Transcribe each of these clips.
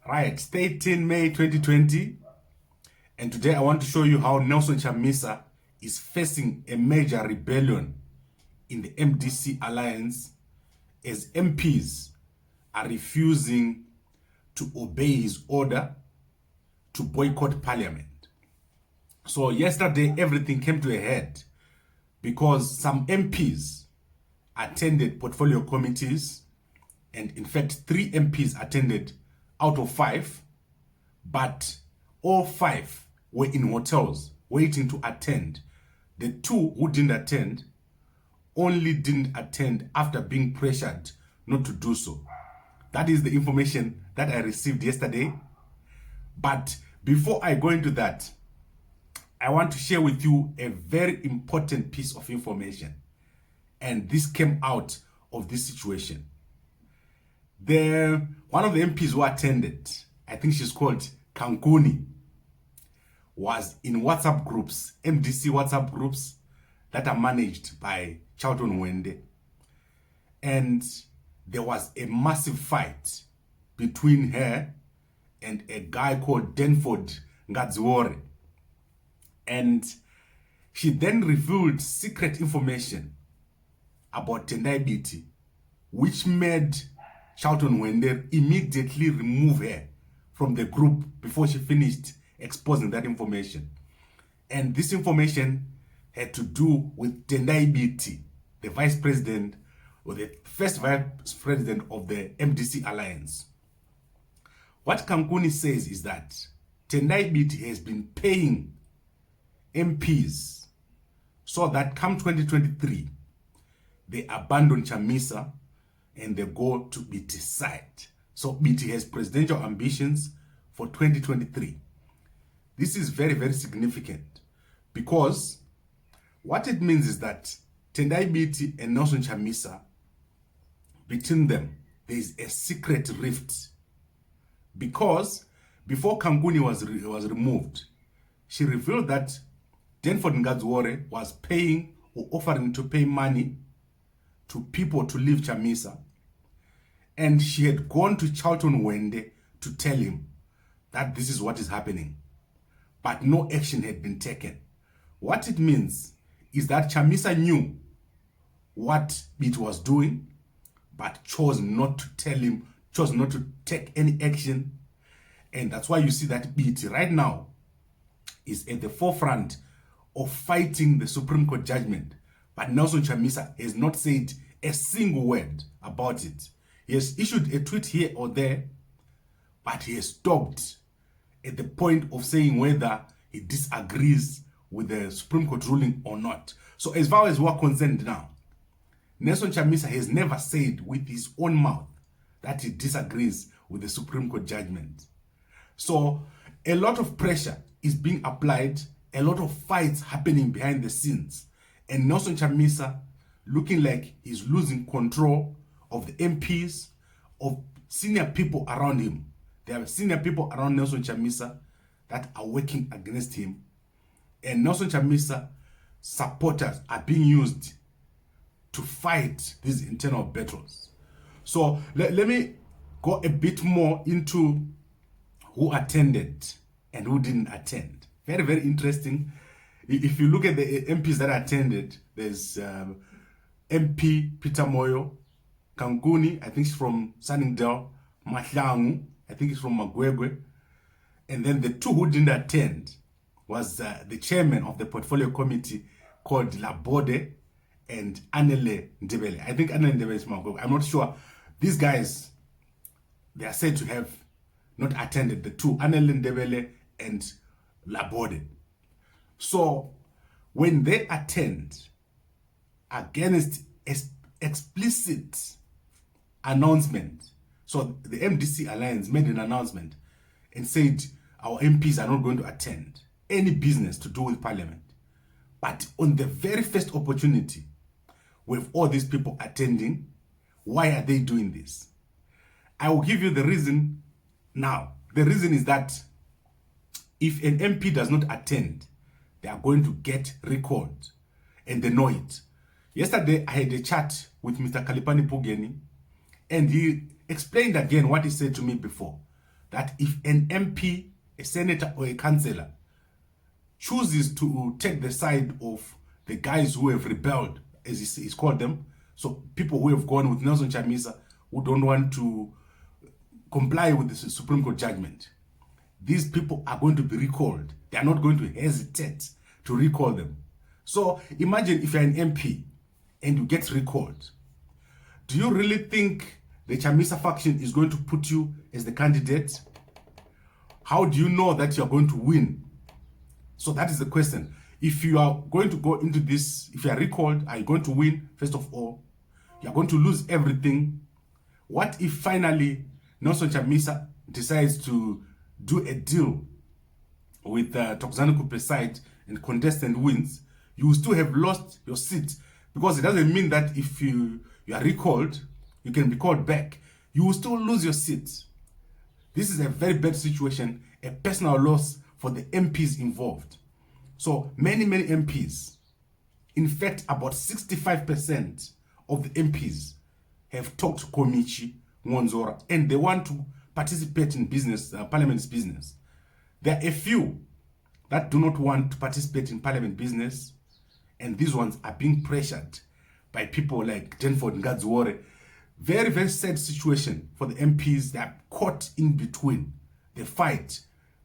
Right, it's 13 May 2020, and today I want to show you how Nelson Chamisa is facing a major rebellion in the MDC alliance as MPs are refusing to obey his order to boycott parliament. So yesterday everything came to a head because some MPs attended portfolio committees, and in fact 3 MPs attended out of 5, but all 5 were in hotels waiting to attend. The 2 who didn't attend only didn't attend after being pressured not to do so. That is the information that I received yesterday. But before I go into that, I want to share with you a very important piece of information. And this came out of this situation. One of the MPs who attended, I think she's called Kankuni, was in WhatsApp groups, MDC WhatsApp groups that are managed by Charlton Wende. And there was a massive fight between her and a guy called Denford Ngadziwore. And she then revealed secret information about Tendai Biti, which made Charlton Wende immediately remove her from the group before she finished exposing that information. And this information had to do with Tendai Biti, the vice president, or the first vice president of the MDC alliance. What Kankuni says is that Tendai Biti has been paying MPs so that come 2023, they abandon Chamisa and they go to Biti's side. So Biti has presidential ambitions for 2023. This is very, very significant because what it means is that Tendai Biti and Nelson Chamisa, between them, there is a secret rift. Because before Kankuni was removed, she revealed that Denford Ngadziwore was paying or offering to pay money to people to leave Chamisa. And she had gone to Charlton Wende to tell him that this is what is happening. But no action had been taken. What it means is that Chamisa knew what Biti was doing, but chose not to tell him, chose not to take any action. And that's why you see that Biti right now is at the forefront of fighting the Supreme Court judgment. But Nelson Chamisa has not said a single word about it. He has issued a tweet here or there, but he has stopped at the point of saying whether he disagrees with the Supreme Court ruling or not. So as far as we're concerned now, Nelson Chamisa has never said with his own mouth that he disagrees with the Supreme Court judgment. So a lot of pressure is being applied, a lot of fights happening behind the scenes, and Nelson Chamisa looking like he's losing control of the MPs, of senior people around him. There are senior people around Nelson Chamisa that are working against him. And Nelson Chamisa supporters are being used to fight these internal battles. So let me go a bit more into who attended and who didn't attend. Very, very interesting. If you look at the MPs that attended, there's MP Peter Moyo, Kankuni, I think he's from Sunningdale, Mahlangu, I think he's from Magwegwe. And then the 2 who didn't attend was the chairman of the portfolio committee called Labode and Anele Ndebele. I think Anele Ndebele is from Magwegwe. I'm not sure. These guys, they are said to have not attended, the 2, Anele Ndebele and Labode. So when they attend against explicit announcement, so the MDC alliance made an announcement and said our MPs are not going to attend any business to do with parliament. But on the very first opportunity, with all these people attending, why are they doing this? I will give you the reason now. The reason is that if an MP does not attend, they are going to get recalled, and they know it. Yesterday, I had a chat with Mr. Kalipani Pugeni, and he explained again what he said to me before. that if an MP, a senator, or a councillor chooses to take the side of the guys who have rebelled, as he's called them, so people who have gone with Nelson Chamisa, who don't want to comply with the Supreme Court judgment, these people are going to be recalled. They are not going to hesitate to recall them. So imagine if you're an MP and you get recalled. Do you really think the Chamisa faction is going to put you as the candidate? How do you know that you're going to win? So that is the question. If you are going to go into this, if you are recalled, are you going to win? First of all, you're going to lose everything. What if finally Nelson Chamisa decides to do a deal with Thokozani Kupe's side and contest and wins? You will still have lost your seat, because it doesn't mean that if you are recalled, you can be called back. You will still lose your seat. This is a very bad situation, a personal loss for the MPs involved. So many MPs, in fact about 65% of the MPs have talked to Komichi Ngonzora and they want to participate in business, parliament's business. There are a few that do not want to participate in parliament business, and these ones are being pressured by people like Denford Ngadziwore. Very, very sad situation for the MPs. They are caught in between the fight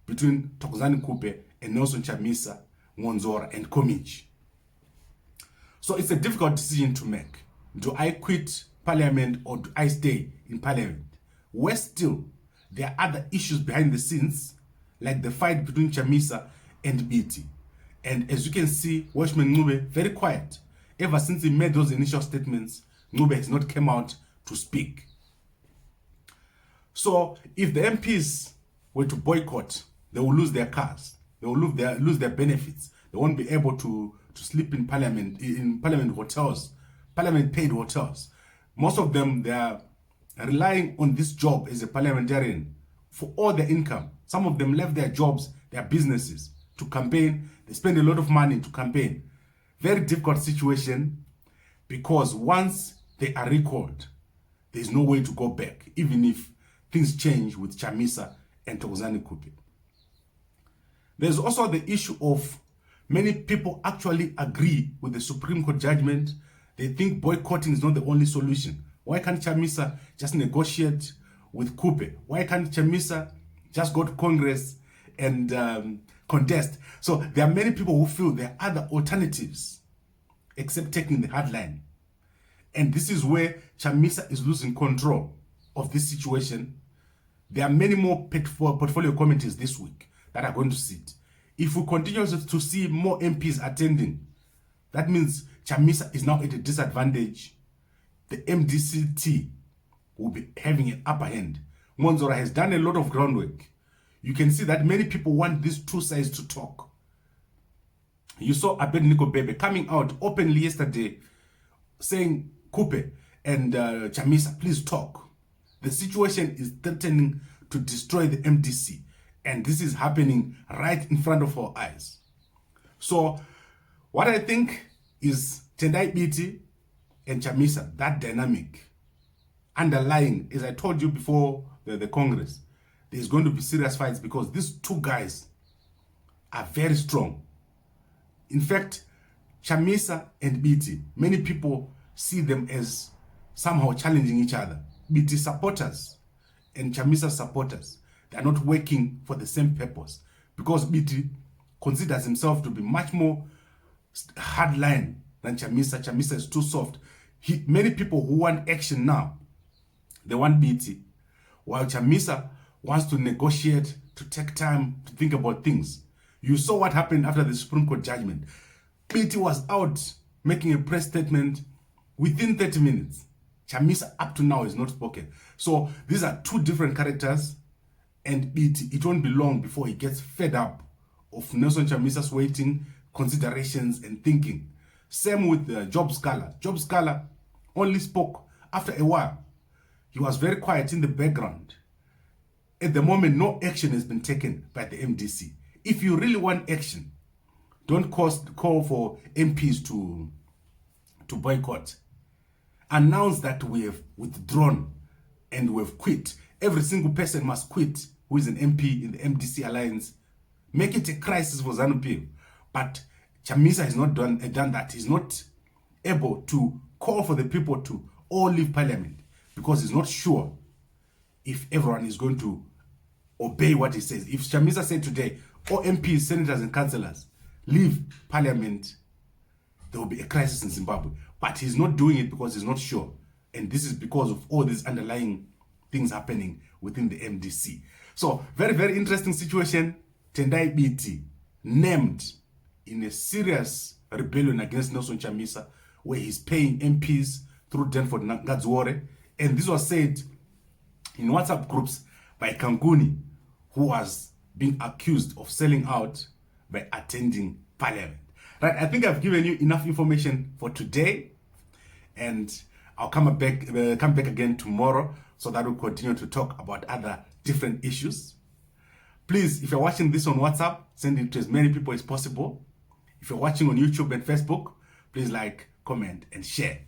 between Thokozani Kupe and Nelson Chamisa, Ngonzora, and Komichi. So it's a difficult decision to make. Do I quit parliament or do I stay in parliament? Worse still, there are other issues behind the scenes, like the fight between Chamisa and Biti. And as you can see, Watchman Ncube, very quiet. Ever since he made those initial statements, Ncube has not come out to speak. So if the MPs were to boycott, they will lose their cars. They will lose their benefits. They won't be able to sleep in parliament hotels, parliament paid hotels. Most of them, they are relying on this job as a parliamentarian for all their income. Some of them left their jobs, their businesses to campaign. They spend a lot of money to campaign. Very difficult situation, because once they are recalled, there's no way to go back, even if things change with Chamisa and Thokozani Kupe. There's also the issue of many people actually agree with the Supreme Court judgment. They think boycotting is not the only solution. Why can't Chamisa just negotiate with Kupe? Why can't Chamisa just go to Congress and contest? So there are many people who feel there are other alternatives except taking the hard line. And this is where Chamisa is losing control of this situation. There are many more portfolio committees this week that are going to sit. If we continue to see more MPs attending, that means Chamisa is now at a disadvantage. The MDCT will be having an upper hand. Ngonzora has done a lot of groundwork. You can see that many people want these two sides to talk. You saw Abednego Bebe coming out openly yesterday saying, Kupe and Chamisa, please talk. The situation is threatening to destroy the MDC. And this is happening right in front of our eyes. So what I think is Tendai, Biti and Chamisa, that dynamic underlying, as I told you before the Congress, there's going to be serious fights because these two guys are very strong. In fact, Chamisa and Biti, many people see them as somehow challenging each other. Biti supporters and Chamisa supporters, they are not working for the same purpose, because Biti considers himself to be much more hardline than Chamisa. Chamisa is too soft. Many people who want action now, they want Biti, while Chamisa wants to negotiate, to take time to think about things. You saw what happened after the Supreme Court judgment. Biti was out making a press statement within 30 minutes. Chamisa up to now is not spoken. So these are two different characters, and it won't be long before he gets fed up of Nelson Chamisa's waiting, considerations and thinking. Same with Job Scala. Job Scala only spoke after a while. He was very quiet in the background. At the moment, no action has been taken by the MDC. If you really want action, don't call for MPs to boycott. Announce that we have withdrawn and we have quit. Every single person must quit who is an MP in the MDC alliance, make it a crisis for ZANU-PF. But Chamisa has not done that. He's not able to call for the people to all leave parliament because he's not sure if everyone is going to obey what he says. If Chamisa said today, all MPs, senators and councillors leave parliament, there will be a crisis in Zimbabwe. But he's not doing it because he's not sure. And this is because of all these underlying things happening within the MDC. So, very, very interesting situation. Tendai Biti named in a serious rebellion against Nelson Chamisa, where he's paying MPs through Denford Ngadzwore. And this was said in WhatsApp groups by Kankuni, who was being accused of selling out by attending parliament. Right, I think I've given you enough information for today, and I'll come back again tomorrow so that we'll continue to talk about other different issues. Please, if you're watching this on WhatsApp, send it to as many people as possible. If you're watching on YouTube and Facebook, please like, comment, and share.